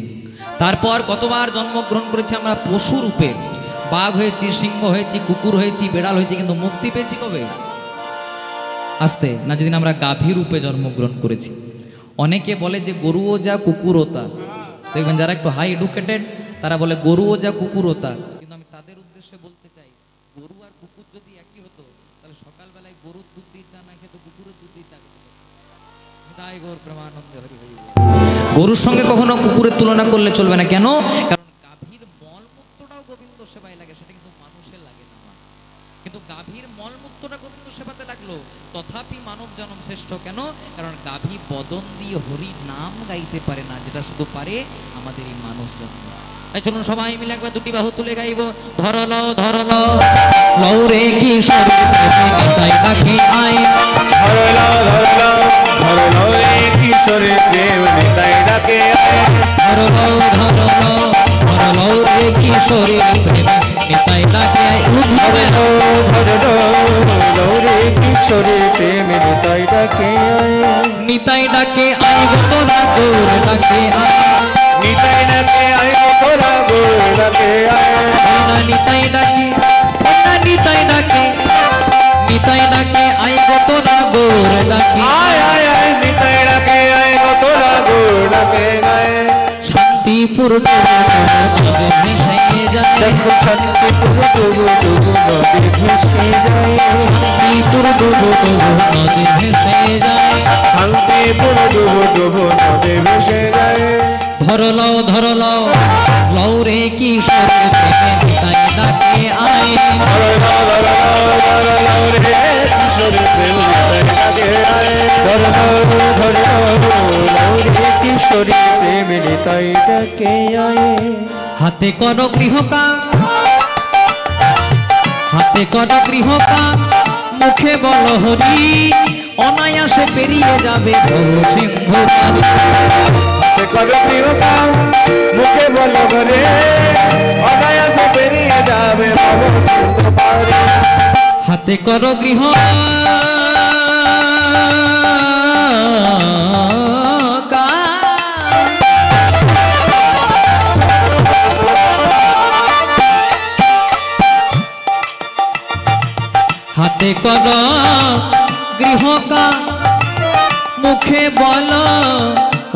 তারপর কতবার জন্মগ্রহণ করেছি আমরা পশু রূপে, বাঘ হয়েছি, সিংহ হয়েছি, কুকুর হয়েছি, বেড়াল হয়েছি। কিন্তু মুক্তি পেয়েছি কবে? আসতে না, যেদিন আমরা গাভী রূপে জন্মগ্রহণ করেছি। অনেকে বলে যে গরুও যা কুকুরও তা। দেখবেন যারা একটু হাই এডুকেটেড তারা বলে গরুও যা কুকুরও তা। কিন্তু আমি তাদের উদ্দেশ্যে বলতে চাই, গরু আর কুকুর যদি একই হতো তাহলে সকালবেলায় গরুর দুধ দিয়ে চা না খেতো, কুকুরের দুধ দিয়ে চা খেতো। তাই গৌর প্রেমানন্দে হরি হরি। গরুর সঙ্গে কখনো কুকুরের তুলনা করলে চলবে না। কেন? কারণ গাভীর মলমূত্রটাও গোবিন্দ সেবায় লাগে, সেটা কিন্তু মানুষের লাগে না। কিন্তু গাভীর মলমূত্রটা গোবিন্দ সেবাতে লাগলো, তথাপি মানব জন্ম শ্রেষ্ঠ। কেন? কারণ গাভী বদন দিয়ে হরি নাম গাইতে পারে না, যেটা শুধু পারে আমাদের এই মানুষ জন্ম। তাই চলুন সবাই মিলে একবার দুটি বাহু তুলে গাইব, ধরলো ধরলো লৌরে কি শরীর তাই ডাকে আয়, ধরলো ধরলো ধরলো রে কিশোরে প্রেম নিতাই ডাকে আয়, ধরলো ধরলো ধরলো রে কি শরীর নিতাই ডাকে আয়। ধরলো ধরলো রে কিশোরে প্রেম নিতাই ডাকে আয়, নিতাই ডাকে আয় গো তোরা গৌর ডাকে আয়, নিতাই ডাকে আয় তোরা গোর ডাকে আয়, নিতাই ডাকে নিতাই ডাকে নিতাই ডাকে আয় গো তোরা গৌর ডাকে আয় আয় আয় নিতাই ডাকে আয় তোরা গোর ডাকে আয়। শান্তিপুর নদে ভেসে যায়, দেখো শান্তিপুর ডুবু ডুবু নদী ভেসে যায়, শান্তিপুর ডুবু ডুবু নদে ভেসে যায়, শান্তিপুর ডুবু ডুবু নদী ভেসে যায়। ধরলো ধরলো লৌরে কি শরীর নিতাই ডাকে আয়, ধরলো ধরলো ধরলো রে কিশোরে প্রেম নিতাই ডাকে আয়, ধরলো ধরলো রে কিশোরী প্রেম নিতাই ডাকে আয়। হাতে করো গৃহকাম, হাতে করো গৃহকাম, মুখে বলো হরি, অনায়াসে পেরিয়ে যাবে ভব সিন্ধু পারি। সে কবে প্রিয়কাম মুখে বলো ঘরে, অনায়াসে পেরিয়ে যাবে ভব সিন্ধু পারে। হাতে করো গৃহ হাতে করো গৃহকা, মুখে বলো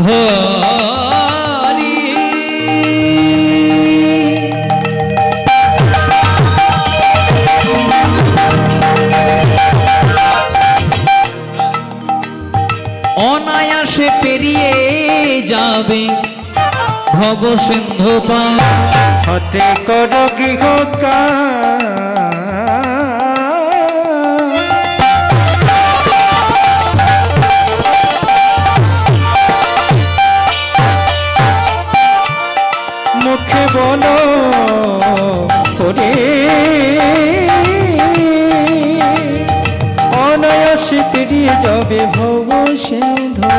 হরি। অনায়াসে পেরিয়ে যাবে ভব সিন্ধু পার। হাতে করো গৃহকাম, মুখে বলো করে অনায়াসে পেরিয়ে যাবে ভব সিন্ধু।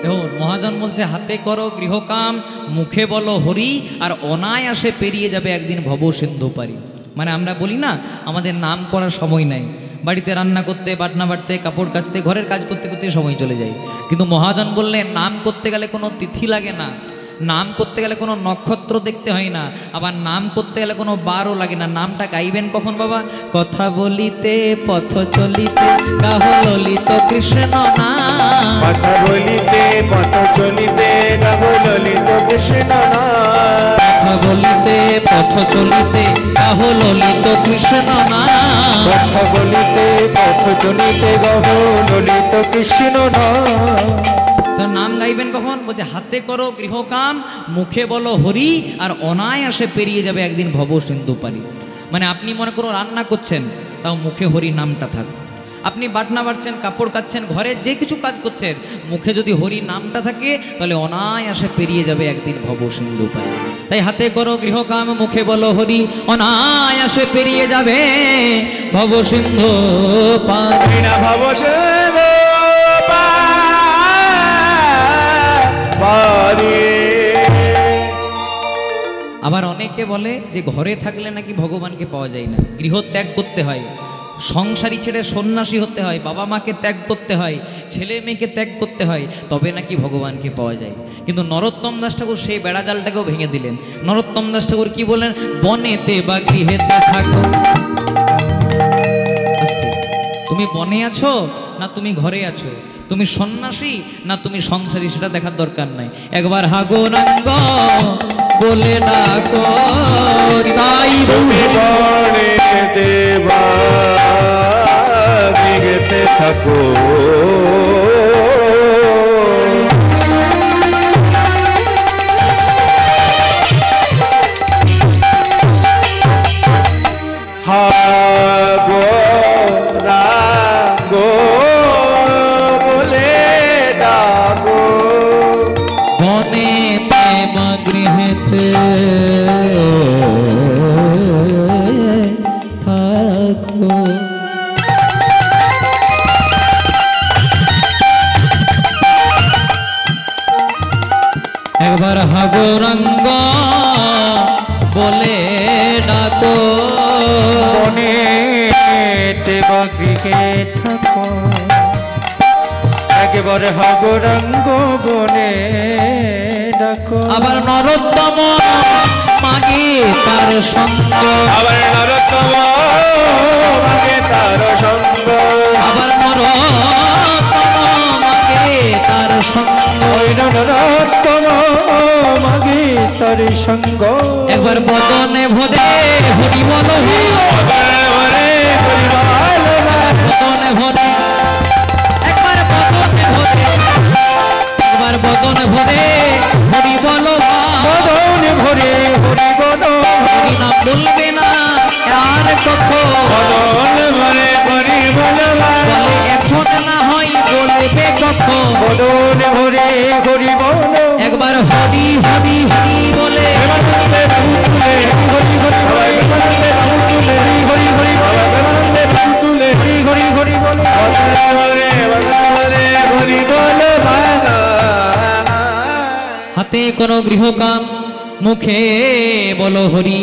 দেখুন মহাজন বলছে হাতে করো গৃহকাম, মুখে বলো হরি, আর অনায়াসে পেরিয়ে যাবে একদিন ভব সিন্ধু পারি। মানে আমরা বলি না আমাদের নাম করার সময় নাই, বাড়িতে রান্না করতে, বাটনা বাটতে, কাপড় কাচতে, ঘরের কাজ করতে করতে সময় চলে যায়। কিন্তু মহাজন বললেন নাম করতে গেলে কোনো তিথি লাগে না, নাম করতে গেলে কোনো নক্ষত্র দেখতে হয় না, আবার নাম করতে গেলে কোনো বারও লাগে না। নামটা গাইবেন কখন বাবা? কথা বলিতে পথ চলিতে গাহ ললিত কৃষ্ণ নাম। কথা বলিতে পথ চলিতে গাব ললিত কৃষ্ণ নাম। কথা বলিতে পথ চলিতে গাহ ললিত কৃষ্ণ নাম। কথা বলিতে পথ চলিতে গাহ ললিত কৃষ্ণ নাম। তো নাম গাইবেন কখন? বলছে হাতে করো গৃহকাম, মুখে বলো হরি, আর অনায়াসে পেরিয়ে যাবে একদিন ভব সিন্ধু পারি। মানে আপনি মনে করো রান্না করছেন, তাও মুখে হরি নামটা থাক। আপনি বাটনা বাটছেন, কাপড় কাচ্ছেন, ঘরে যে কিছু কাজ করছেন, মুখে যদি হরি নামটা থাকে তাহলে অনায়াসে পেরিয়ে যাবে একদিন ভব সিন্ধু পারি। তাই হাতে করো গৃহকাম, মুখে বলো হরি, অনায়াসে পেরিয়ে যাবে ভব সিন্ধু পারি। না ভব সিন্ধু পারি। আবার অনেকে বলে যে ঘরে থাকলে নাকি ভগবানকে পাওয়া যায় না, গৃহ ত্যাগ করতে হয়, সংসারী ছেড়ে সন্ন্যাসী হতে হয়, বাবা মাকে ত্যাগ করতে হয়, ছেলে মেয়েকে ত্যাগ করতে হয়, তবে নাকি ভগবানকে পাওয়া যায়। কিন্তু নরোত্তম দাস ঠাকুর সেই বেড়াজালটাকেও ভেঙে দিলেন। নরোত্তম দাস ঠাকুর কি বললেন? বনেতে বা গৃহেতে থাকো। আস্তে, তুমি বনে আছো না তুমি ঘরে আছো, তুমি সন্ন্যাসী না তুমি সংসারী, সেটা দেখার দরকার নাই। একবার হাগোরাঙ্গ বলে ডাকো, তাই তুমি বনে দেবা দিগেতে থাকো। হাগো রাগো বলে ডাকো। বনে বা গৃহেতে থাকো। একবার হাগোরাঙ্গ বলে ডাকো, বনেতে বা গৃহে থাকো। একেবারে হাগরাঙ্গ বনে ডাকো। আবার নরোত্তম মাগে তার সঙ্গ, আবার নরোত্তম মাগে তার সঙ্গ। আবার নরোত্তম মাগে তার সঙ্গ। ওই নরোত্তম মাগে তার সঙ্গ। একবার বদনে ভরে হরি বল, বদনে বদনে ভরে, একবার বদনে ভরে, একবার বদনে ভরে হরি বল, বদনে ভরে হরি বল। হরি নাম বলবে না আর কখন, বদন ভরে হরি বল। বলে এখন না হয় বলবে কখন। বদনে ভরে হরি বল। একবার হরি হরি হরি বলে, প্রেমানন্দে বাহু তুলে হরি হরি সবাই প্রেমানন্দে বাহু তুলে হরি হরি সবাই প্রেমানন্দে বাহু তুলে হরি হরি হরি বল। বদনে ভরে হরি বল ভাঙা। হাতে করো গৃহকাম, মুখে বলো হরি,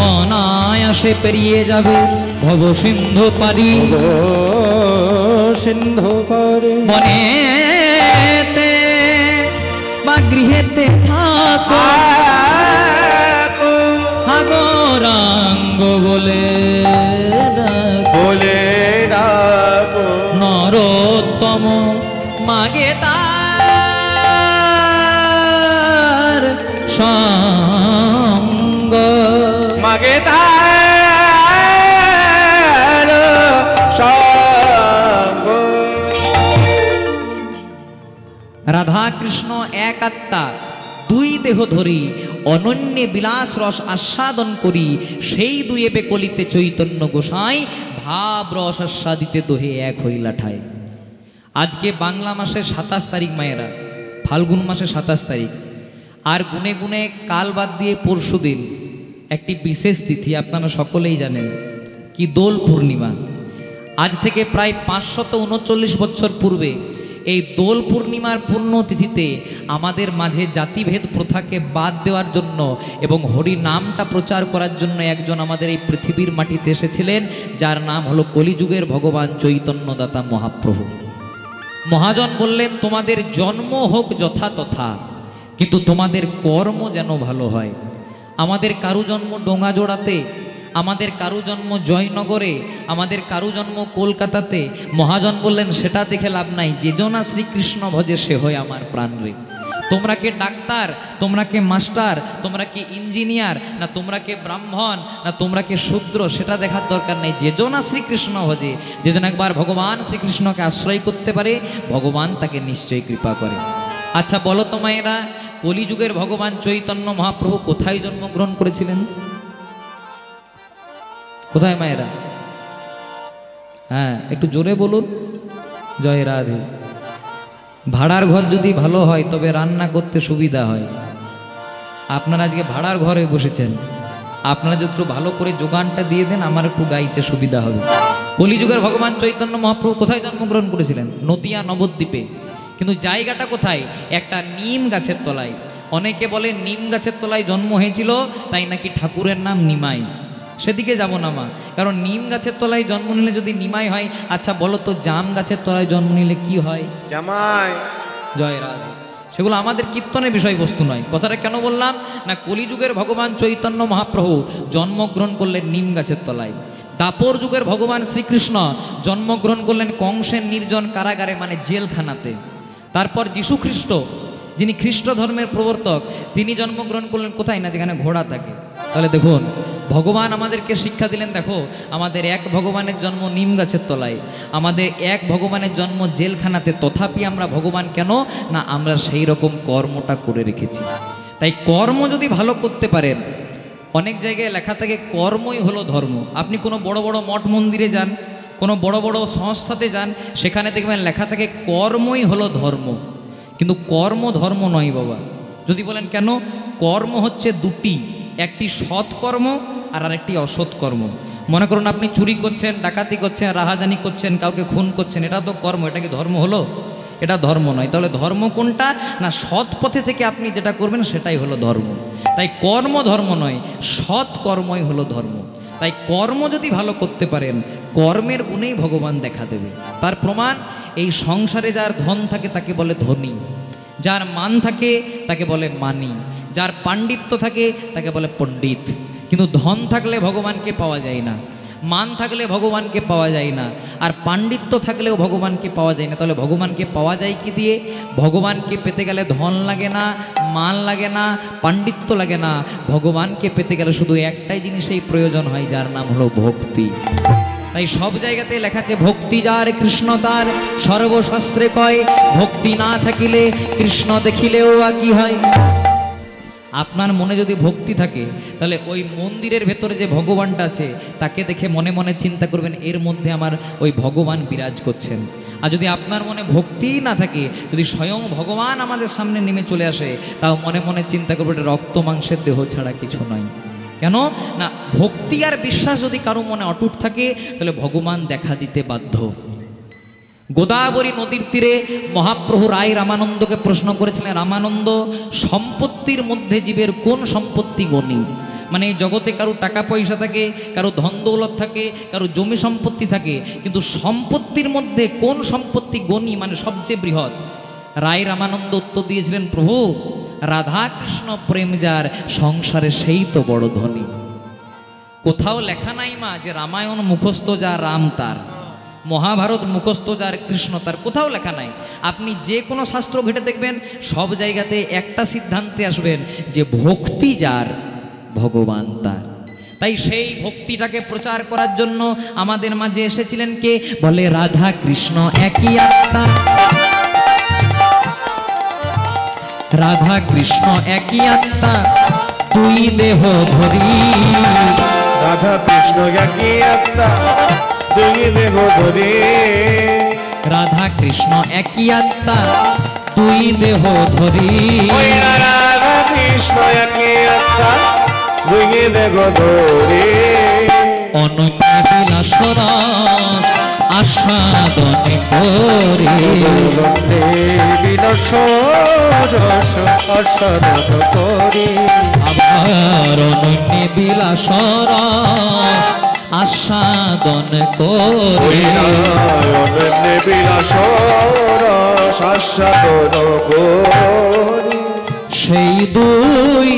অনায়াসে পেরিয়ে যাবে ভব সিন্ধু পারি। সিন্ধু পারে বনেতে বা গৃহেতে থাকো, হাগরাঙ্গ বলে ডাকো। বলে ডাকো। নরোত্তম মাগে তার সঙ্গ, মাগে তার সঙ্গ। রাধা কৃষ্ণ এক আত্মা, দুই দেহ ধরি, অনন্যে বিলাস রস আস্বাদন করি, সেই দুয়ে বেকলিতে চৈতন্য গোসাই, ভাব রস আস্বাদিতে দোহে এক হইলা ঠায়। আজকে বাংলা মাসের 27 তারিখ মায়েরা, ফাল্গুন মাসের 27 তারিখ, আর গুনে গুনে কাল বাদ দিয়ে পরশু দিন একটি বিশেষ তিথি আপনারা সকলেই জানেন, কি দোল পূর্ণিমা। আজ থেকে প্রায় 539 বছর পূর্বে এই দোল পূর্ণিমার পুণ্যতিথিতে আমাদের মাঝে জাতিভেদ প্রথাকে বাদ দেওয়ার জন্য এবং হরি নামটা প্রচার করার জন্য একজন আমাদের এই পৃথিবীর মাটিতে এসেছিলেন, যার নাম হলো কলিযুগের ভগবান চৈতন্যদাতা মহাপ্রভু। মহাজন বললেন, তোমাদের জন্ম হোক যথা তথা, কিন্তু তোমাদের কর্ম যেন ভালো হয়। আমাদের কারু জন্ম ডোঙাজোড়াতে, আমাদের কারু জন্ম জয়নগরে, আমাদের কারু জন্ম কলকাতাতে। মহাজন বললেন, সেটা দেখে লাভ নাই, যে জনা শ্রীকৃষ্ণ ভজে সে হয় আমার প্রাণ রে। তোমরা কে ডাক্তার, তোমরা কে মাস্টার, তোমরা কি ইঞ্জিনিয়ার, না তোমরা কে ব্রাহ্মণ, না তোমরা কে শূদ্র, সেটা দেখার দরকার নেই। যে জনা শ্রীকৃষ্ণ ভজে, যে জন একবার ভগবান শ্রীকৃষ্ণকে আশ্রয় করতে পারে, ভগবান তাকে নিশ্চয়ই কৃপা করে। আচ্ছা বলো তো মায়েরা, কলিযুগের ভগবান চৈতন্য মহাপ্রভু কোথায় জন্মগ্রহণ করেছিলেন? কোথায় মায়েরা? হ্যাঁ, একটু জোরে বলুন। জয় রাধে। ভাড়ার ঘর যদি ভালো হয় তবে রান্না করতে সুবিধা হয়। আপনারা আজকে ভাড়ার ঘরে বসেছেন, আপনারা যদি একটু ভালো করে যোগানটা দিয়ে দেন, আমার একটু গাইতে সুবিধা হবে। কলিযুগের ভগবান চৈতন্য মহাপ্রভু কোথায় জন্মগ্রহণ করেছিলেন? নদিয়া নবদ্বীপে। কিন্তু জায়গাটা কোথায়? একটা নিম গাছের তলায়। অনেকে বলে নিম গাছের তলায় জন্ম হয়েছিল, তাই নাকি ঠাকুরের নাম নিমাই। সেদিকে যাব না মা, কারণ নিম গাছের তলায় জন্ম নিলে যদি নিমাই হয়, আচ্ছা বলো তো জাম গাছের তলায় জন্ম নিলে কি হয়? জামাই। জয় রাধে। সেগুলো আমাদের কীর্তনের বিষয়বস্তু নয়। কথাটা কেন বললাম না, কলিযুগের ভগবান চৈতন্য মহাপ্রভু জন্মগ্রহণ করলেন নিম গাছের তলায়। দাপর যুগের ভগবান শ্রীকৃষ্ণ জন্মগ্রহণ করলেন কংসের নির্জন কারাগারে, মানে জেলখানাতে। তারপর যীশু খ্রিস্ট, যিনি খ্রিস্ট ধর্মের প্রবর্তক, তিনি জন্মগ্রহণ করলেন কোথায়? না যেখানে ঘোড়া থাকে। তাহলে দেখুন, ভগবান আমাদেরকে শিক্ষা দিলেন, দেখো আমাদের এক ভগবানের জন্ম নিম গাছের তলায়, আমাদের এক ভগবানের জন্ম জেলখানাতে, তথাপি আমরা ভগবান কেন না, আমরা সেই রকম কর্মটা করে রেখেছি। তাই কর্ম যদি ভালো করতে পারেন, অনেক জায়গায় লেখা থাকে কর্মই হলো ধর্ম। আপনি কোনো বড় বড় মঠ মন্দিরে যান, কোনো বড় বড় সংস্থাতে যান, সেখানে দেখবেন লেখা থাকে কর্মই হলো ধর্ম। কিন্তু কর্ম ধর্ম নয় বাবা। যদি বলেন কেন, কর্ম হচ্ছে দুটি, একটি সৎকর্ম আর আরেকটি অসৎ কর্ম। মনে করুন আপনি চুরি করছেন, ডাকাতি করছেন, রাহাজানি করছেন, কাউকে খুন করছেন, এটা তো কর্ম। এটা কি ধর্ম হলো? এটা ধর্ম নয়। তাহলে ধর্ম কোনটা না, সৎ পথে থেকে আপনি যেটা করবেন সেটাই হলো ধর্ম। তাই কর্ম ধর্ম নয়, সৎ কর্মই হলো ধর্ম। তাই কর্ম যদি ভালো করতে পারেন, কর্মের গুণেই ভগবান দেখা দেবে। তার প্রমাণ, এই সংসারে যার ধন থাকে তাকে বলে ধনী, যার মান থাকে তাকে বলে মানি, যার পাণ্ডিত্য থাকে তাকে বলে পণ্ডিত। কিন্তু ধন থাকলে ভগবানকে পাওয়া যায় না, মান থাকলে ভগবানকে পাওয়া যায় না, আর পাণ্ডিত্য থাকলেও ভগবানকে পাওয়া যায় না। তাহলে ভগবানকে পাওয়া যায় কি দিয়ে? ভগবানকে পেতে গেলে ধন লাগে না, মান লাগে না, পাণ্ডিত্য লাগে না। ভগবানকে পেতে গেলে শুধু একটাই জিনিসেই প্রয়োজন হয়, যার নাম হলো ভক্তি। তাই সব জায়গাতে লেখা আছে ভক্তি যার কৃষ্ণ তার, সর্বশাস্ত্রে কয় ভক্তি না থাকিলে কৃষ্ণ দেখিলেও বা কি হয়। আপনার মনে যদি ভক্তি থাকে, তাহলে ওই মন্দিরের ভেতরে যে ভগবানটা আছে তাকে দেখে মনে মনে চিন্তা করবেন, এর মধ্যে আমার ওই ভগবান বিরাজ করছেন। আর যদি আপনার মনে ভক্তি না থাকে, যদি স্বয়ং ভগবান আমাদের সামনে নেমে চলে আসে, তাও মনে মনে চিন্তা করবে এটা রক্ত মাংসের দেহ ছাড়া কিছু নয়। কেন না, ভক্তি আর বিশ্বাস যদি কারো মনে অটুট থাকে, তাহলে ভগবান দেখা দিতে বাধ্য। গোদাবরী নদীর তীরে মহাপ্রভু রায় রামানন্দকে প্রশ্ন করেছিলেন, রামানন্দ, সম্পত্তির মধ্যে জীবের কোন সম্পত্তি গণি? মানে এই জগতে কারো টাকা পয়সা থাকে, কারো ধন দৌলত থাকে, কারো জমি সম্পত্তি থাকে, কিন্তু সম্পত্তির মধ্যে কোন সম্পত্তি গণি, মানে সবচেয়ে বৃহৎ? রায় রামানন্দ উত্তর দিয়েছিলেন, প্রভু রাধা কৃষ্ণ প্রেম যার, সংসারে সেই তো বড় ধনী। কোথাও লেখা নাই মা যে রামায়ণ মুখস্থ যার রাম তার, মহাভারত মুখস্থ যার কৃষ্ণ তার, কোথাও লেখা নাই। আপনি যে কোনো শাস্ত্র ঘেটে দেখবেন, সব জায়গাতে একটা সিদ্ধান্তে আসবেন যে ভক্তি যার, ভগবান তার। তাই সেই ভক্তিটাকে প্রচার করার জন্য আমাদের মাঝে এসেছিলেন কে? বলে রাধা কৃষ্ণ একই আত্মা, রাধা কৃষ্ণ একই আত্মা, দুই দেহ ধরি। রাধা কৃষ্ণ একই আত্মা, দুই দেহ ধরি। রাধা কৃষ্ণ একই আত্মা, দুই দেহ ধরি। ওই রাধা কৃষ্ণ একই আত্মা, দুই দেহ ধরি। অনন্য বিলাস রস আস্বাদন করি বন্দে বিলাস রস আস্বাদন করি আমার অনন্য বিলাসর আস্বাদন করি অনন্যে বিলাস আস্বাদন করি সেই দুই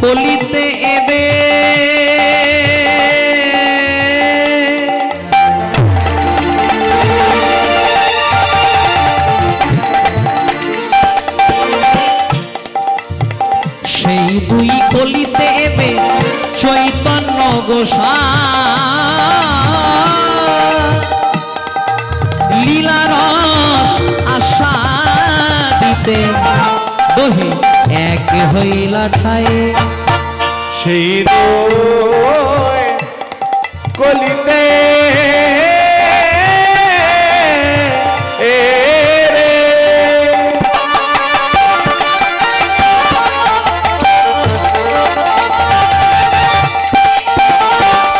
কলিতে এবে সেই দুই কলিতে এবে চৈতন্য গোসাই লীলারস আস্বাদিতে দোহে এক হইলা ঠায়ে সেই কলিতে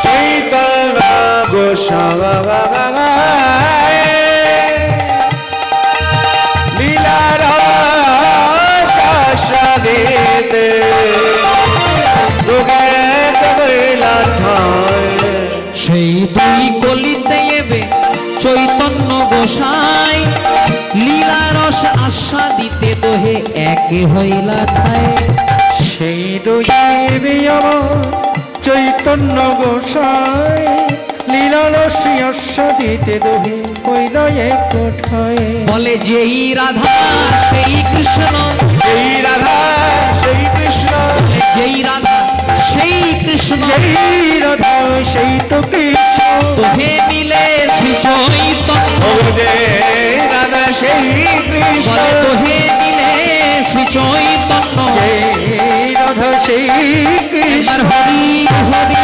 চৈতন্য গোসাই লীলার আস্বাদিতে সেই দুই কলিতে এবে চৈতন্য গোসাই লীলারস আস্বাদিতে দোহে এক হইলা ঠায়ে সেই দুই আমার চৈতন্য গোসাই লীলারসি আস্বাদিতে দোহে কইল এক কোঠায় বলে যেই রাধা সেই কৃষ্ণ এই রাধা সেই কৃষ্ণ বলে যেই রাধা সেই কৃষ্ণ সেই রাধা সেই তো কৃষ্ণ দোহে মিলে শ্রী চৈতন্য ও যে রাধা সেই কৃষ্ণ বলে দোহে মিলে শ্রী চৈতন্য সেই রাধা সেই কৃষ্ণ এবার হরি হরি